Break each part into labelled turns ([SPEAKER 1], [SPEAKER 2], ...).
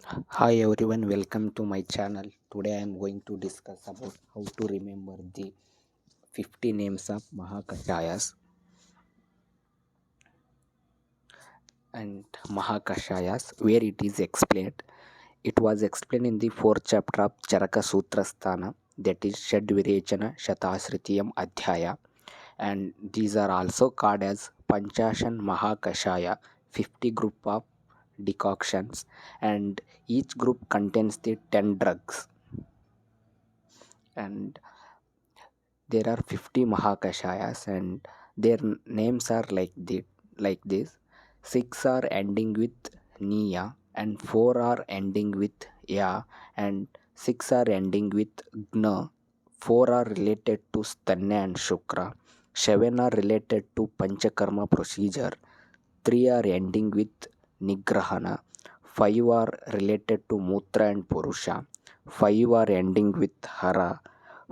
[SPEAKER 1] Hi everyone, welcome to my channel. Today I am going to discuss about how to remember the 50 names of Mahakashayas. And Mahakashayas, where it is explained. It was explained in the fourth chapter of Charaka Sutra Sthana, that is Shadvirechana Shatasritiyam Adhyaya. And these are also called as Panchashan Mahakashaya, 50 group of decoctions, and each group contains the 10 drugs. And there are 50 Mahakashayas, and their names are like this. 6 are ending with Niya, and 4 are ending with Ya, and 6 are ending with Gna. 4 are related to Stanya and Shukra. 7 are related to Panchakarma procedure. 3 are ending with Nigrahana. 5 are related to Mutra and Purusha. 5 are ending with Hara.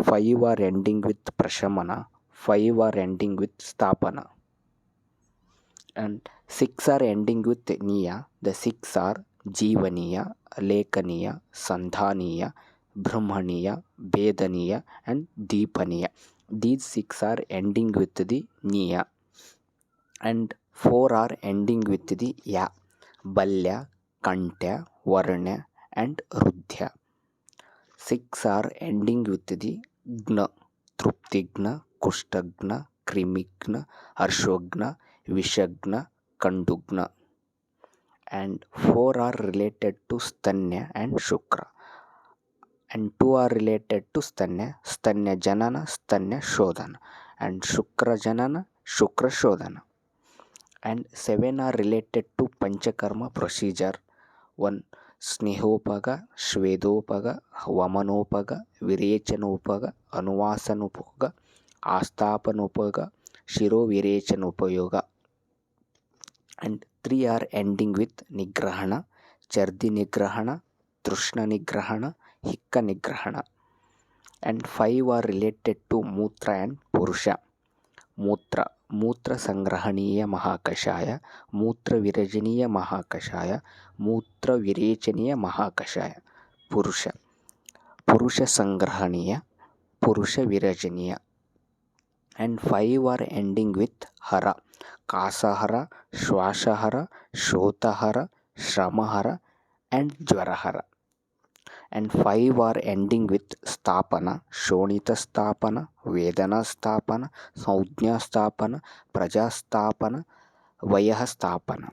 [SPEAKER 1] 5 are ending with Prashamana. 5 are ending with Stapana. And 6 are ending with Niya. The 6 are Jivaniya, Lekaniya, Sandhaniya, Brahmaniya, Vedaniya, and Deepaniya. These 6 are ending with the Niya. And 4 are ending with the Ya. Balya, Kantya, Varnya, and Rudhya. 6 are ending with the Gna. Truptigna, Kushtagna, Krimigna, Arshogna, Vishagna, Kandugna. And 4 are related to Stanya and Shukra. And 2 are related to Stanya, Stanya Janana, Stanya Shodhana. And Shukra Janana, Shukra Shodhana. And 7 are related to Panchakarma procedure. 1. Snehopaga, Shvedopaga, Vamanopaga, Virechanopaga, Anuvasanopaga, Astapanopaga, Shiro Virechanopayoga. And 3 are ending with Nigrahana, Chardi Nigrahana, Trushna Nigrahana, Hikka Nigrahana. And 5 are related to Mutra and Purusha. Mutra Sangrahaniya Mahakashaya, Mutra Virajaniya Mahakashaya, Mutra Virechaniya Mahakashaya. Purusha Sangrahaniya, Purusha Virajaniya. And 5 are ending with Hara, Kasahara, Shwashahara, Shotahara, Shramahara, and Jwarahara. And 5 are ending with Stapana, Shonita Stapana, Vedana Stapana, Saujna Stapana, Praja Stapana, Vayaha Stapana.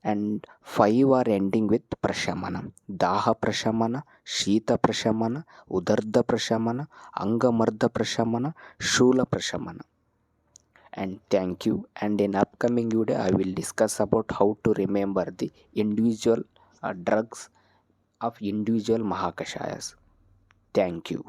[SPEAKER 1] And 5 are ending with Prashamana, Daha Prashamana, Shita Prashamana, Udarda Prashamana, Angamarda Prashamana, Shula Prashamana. And thank you. And in upcoming video I will discuss about how to remember the individual drugs of individual Mahakashayas. Thank you.